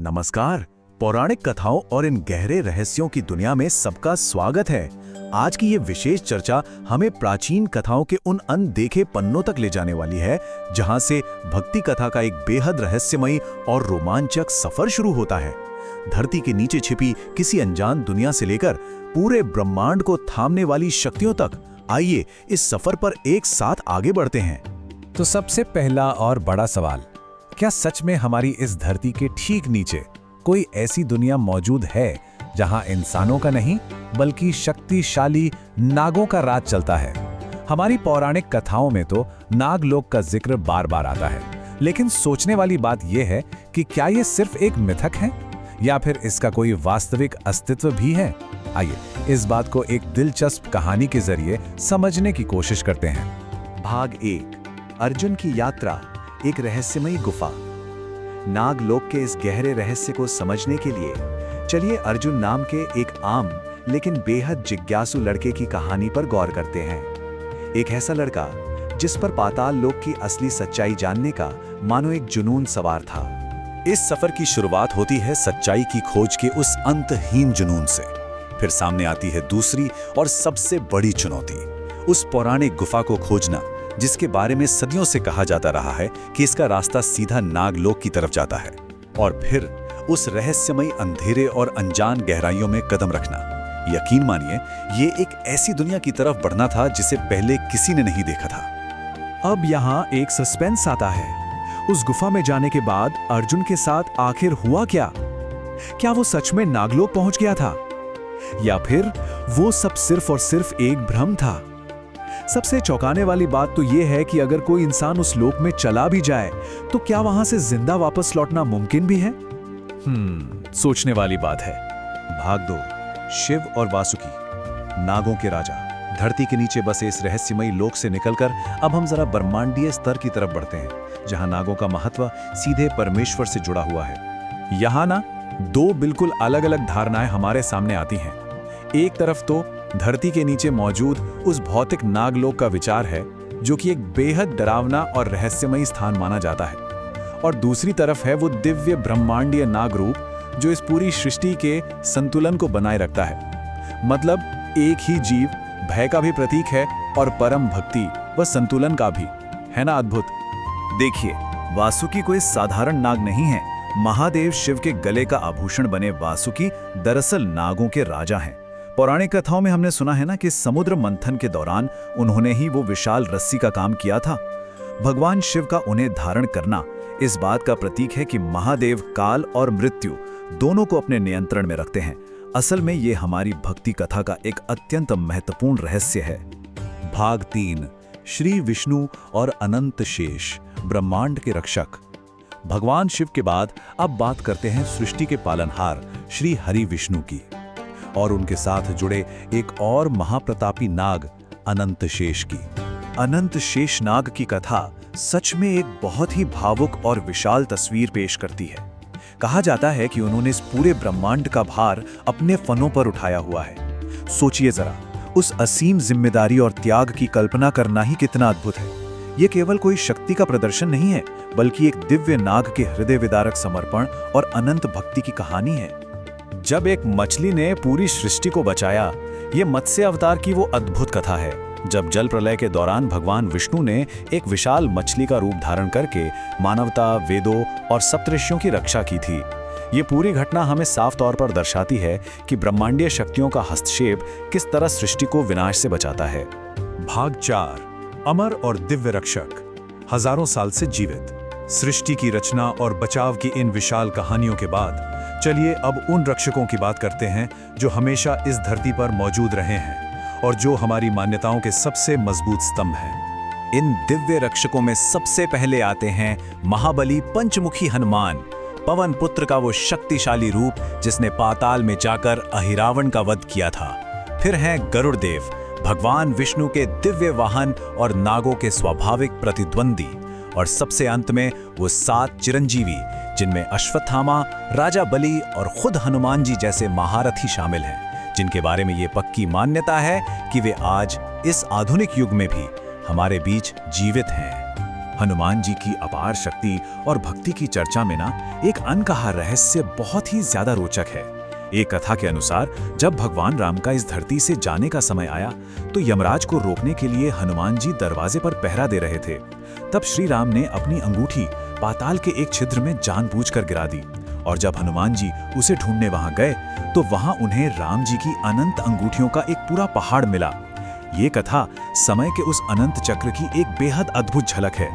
नमस्कार। पौराणिक कथाओं और इन गहरे रहस्यों की दुनिया में सबका स्वागत है। आज की ये विशेष चर्चा हमें प्राचीन कथाओं के उन अनदेखे पन्नों तक ले जाने वाली है, जहां से भक्ति कथा का एक बेहद रहस्यमयी और रोमांचक सफर शुरू होता है। धरती के नीचे छिपी किसी अनजान दुनिया से लेकर पूरे ब्रह्मांड को थामने वाली शक्तियों तक, आइए इस सफर पर एक साथ आगे बढ़ते हैं। तो सबसे पहला और बड़ा सवाल, क्या सच में हमारी इस धरती के ठीक नीचे कोई ऐसी दुनिया मौजूद है जहां इंसानों का नहीं बल्कि शक्तिशाली नागों का राज चलता है? हमारी पौराणिक कथाओं में तो नागलोक का जिक्र बार बार आता है, लेकिन सोचने वाली बात यह है कि क्या यह सिर्फ एक मिथक है या फिर इसका कोई वास्तविक अस्तित्व भी है? आइए इस बात को एक दिलचस्प कहानी के जरिए समझने की कोशिश करते हैं। भाग 1, अर्जुन की यात्रा, एक रहस्यमयी गुफा। नागलोक के इस गहरे रहस्य को समझने के लिए चलिए अर्जुन नाम के एक आम लेकिन बेहद जिज्ञासु लड़के की कहानी पर गौर करते हैं। एक ऐसा लड़का जिस पर पाताल लोक की असली सच्चाई जानने का मानो एक जुनून सवार था। इस सफर की शुरुआत होती है सच्चाई की खोज के उस अंतहीन जुनून से। फिर सामने आती है दूसरी और सबसे बड़ी चुनौती, उस पौराणिक गुफा को खोजना जिसके बारे में सदियों से कहा जाता रहा है कि इसका रास्ता सीधा नागलोक की तरफ जाता है। और फिर उस रहस्यमयी अंधेरे और अनजान गहराइयों में कदम रखना। यकीन मानिए, ये एक ऐसी दुनिया की तरफ बढ़ना था जिसे पहले किसी ने नहीं देखा था। अब यहाँ एक सस्पेंस आता है। उस गुफा में जाने के बाद अर्जुन के साथ आखिर हुआ क्या? क्या वो सच में नागलोक पहुंच गया था या फिर वो सब सिर्फ और सिर्फ एक भ्रम था? सबसे चौंकाने वाली बात तो यह है कि अगर कोई इंसान उस लोक में चला भी जाए तो क्या वहां से जिंदा वापस लौटना मुमकिन भी है? सोचने वाली बात है। भाग 2, शिव और वासुकी, नागों के राजा। धरती के नीचे बसे इस रहस्यमयी लोक से निकलकर अब हम जरा ब्रह्मांडीय स्तर की तरफ बढ़ते हैं, जहां नागों का महत्व सीधे परमेश्वर से जुड़ा हुआ है। यहाँ ना दो बिल्कुल अलग अलग धारणाएं हमारे सामने आती हैं। एक तरफ तो धरती के नीचे मौजूद उस भौतिक नागलोक का विचार है, जो कि एक बेहद डरावना और रहस्यमयी स्थान माना जाता है, और दूसरी तरफ है वो दिव्य ब्रह्मांडीय नाग रूप जो इस पूरी सृष्टि के संतुलन को बनाए रखता है। मतलब एक ही जीव भय का भी प्रतीक है और परम भक्ति व संतुलन का भी। है ना अद्भुत? देखिए, वासुकी कोई साधारण नाग नहीं है। महादेव शिव के गले का आभूषण बने वासुकी दरअसल नागों के राजा हैं। पौराणिक कथाओं में हमने सुना है ना कि समुद्र मंथन के दौरान उन्होंने ही वो विशाल रस्सी का काम किया था। भगवान शिव का उन्हें धारण करना इस बात का प्रतीक है कि महादेव काल और मृत्यु दोनों को अपने नियंत्रण में रखते हैं। असल में ये हमारी भक्ति कथा का एक अत्यंत महत्वपूर्ण रहस्य है। भाग 3, श्री विष्णु और अनंत शेष, ब्रह्मांड के रक्षक। भगवान शिव के बाद अब बात करते हैं सृष्टि के पालनहार श्री हरि विष्णु की और उनके साथ जुड़े एक और महाप्रतापी नाग अनंत शेष की। अनंत शेष नाग की कथा सच में एक बहुत ही भावुक और विशाल तस्वीर पेश करती है। कहा जाता है कि उन्होंने इस पूरे ब्रह्मांड का भार अपने फनों पर उठाया हुआ है। सोचिए जरा, उस असीम जिम्मेदारी और त्याग की कल्पना करना ही कितना अद्भुत है। ये केवल कोई शक्ति का प्रदर्शन नहीं है, बल्कि एक दिव्य नाग के हृदय विदारक समर्पण और अनंत भक्ति की कहानी है। जब एक मछली ने पूरी सृष्टि को बचाया, ये मत्स्य अवतार की वो अद्भुत कथा है। जब जल प्रलय के दौरान भगवान विष्णु ने एक विशाल मछली का रूप धारण करके मानवता, वेदों और सप्तऋषियों की रक्षा की थी। ये पूरी घटना हमें साफ तौर पर दर्शाती है कि ब्रह्मांडीय शक्तियों का हस्तक्षेप किस तरह सृष्टि को विनाश से बचाता है। भाग 4, अमर और दिव्य रक्षक, हजारों साल से जीवित। सृष्टि की रचना और बचाव की इन विशाल कहानियों के बाद चलिए अब उन रक्षकों की बात करते हैं जो हमेशा इस धरती पर मौजूद रहे हैं और जो हमारी मान्यताओं के सबसे मजबूत स्तंभ हैं। इन दिव्य रक्षकों में सबसे पहले आते हैं महाबली पंचमुखी हनुमान, पवन पुत्र का वो शक्तिशाली रूप जिसने पाताल में जाकर अहिरावण का वध किया था। फिर हैं गरुड़ देव, भगवान विष्णु के दिव्य वाहन और नागों के स्वाभाविक प्रतिद्वंदी। और सबसे अंत में वो 7 चिरंजीवी, जिनमें अश्वत्थामा, राजा बलि और खुद हनुमान जी जैसे महारथी शामिल हैं, जिनके बारे में ये पक्की मान्यता है कि वे आज इस आधुनिक युग में भी हमारे बीच जीवित हैं। हनुमान जी की अपार शक्ति और भक्ति की चर्चा में ना एक अनकहा रहस्य बहुत ही ज्यादा रोचक है। एक कथा के अनुसार जब भगवान राम का इस धरती से जाने का समय आया तो यमराज को रोकने के लिए हनुमान जी दरवाजे पर पहरा दे रहे थे। तब श्री राम ने अपनी अंगूठी पाताल के एक छिद्र में जानबूझकर गिरा दी और जब हनुमान जी उसे ढूंढने वहां गए तो वहां उन्हें राम जी की अनंत अंगूठियों का एक पूरा पहाड़ मिला। ये कथा समय के उस अनंत चक्र की एक बेहद अद्भुत झलक है।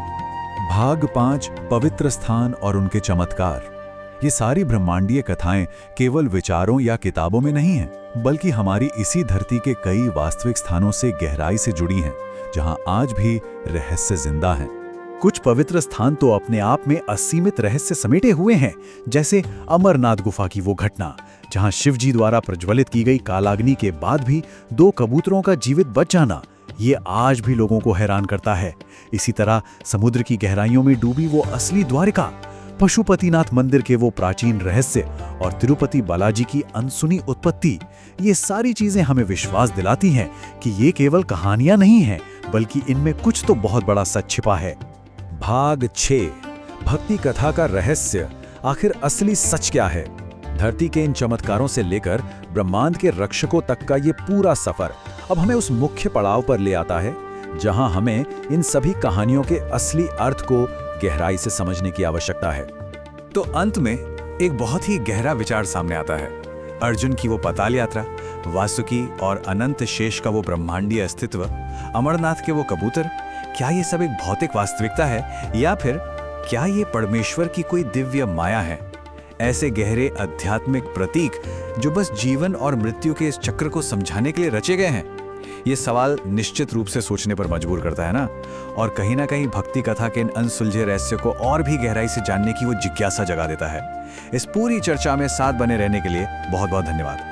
भाग 5 पवित्र स्थान और उनके चमत्कार। ये सारी ब्रह्मांडीय कथाएं केवल विचारों या किताबों में नहीं हैं, बल्कि हमारी इसी धरती के कई वास्तविक स्थानों से गहराई से जुड़ी हैं, जहां आज भी रहस्य जिंदा हैं। कुछ पवित्र स्थान तो अपने आप में असीमित रहस्य समेटे हुए हैं, जैसे अमरनाथ गुफा की वो घटना जहां शिवजी द्वारा प्रज्वलित की गई कालाग्नि के बाद भी 2 कबूतरों का जीवित बच जाना, ये आज भी लोगों को हैरान करता है। इसी तरह समुद्र की गहराइयों में डूबी वो असली द्वारिका, पशुपतिनाथ मंदिर के वो प्राचीन रहस्य और तिरुपति बालाजी की अनसुनी उत्पत्ति, ये सारी चीजें हमें विश्वास दिलाती हैं कि ये केवल कहानियां नहीं हैं, बल्कि इनमें कुछ तो बहुत बड़ा सच छिपा है। भाग 6 भक्ति कथा का रहस्य। आखिर असली सच क्या है? धरती के इन चमत्कारों से लेकर ब्रह्मांड के रक्षकों तक का ये पूरा सफर अब हमें उस मुख्य पड़ाव पर ले आता है जहां हमें इन सभी कहानियों के असली अर्थ को गहराई से समझने की आवश्यकता है। तो अंत में एक बहुत ही गहरा विचार सामने आता है। अर्जुन की वो पाताल यात्रा, वासुकी और अनंत शेष का वो ब्रह्मांडीय अस्तित्व, अमरनाथ के वो कबूतर, क्या ये सब एक भौतिक वास्तविकता है या फिर क्या ये परमेश्वर की कोई दिव्य माया है? ऐसे गहरे आध्यात्मिक प्रतीक जो बस जीवन और मृत्यु के इस चक्र को समझाने के लिए रचे गए हैं। ये सवाल निश्चित रूप से सोचने पर मजबूर करता है ना, और कहीं ना कहीं भक्ति कथा के इन अनसुलझे रहस्य को और भी गहराई से जानने की वो जिज्ञासा जगा देता है। इस पूरी चर्चा में साथ बने रहने के लिए बहुत बहुत धन्यवाद।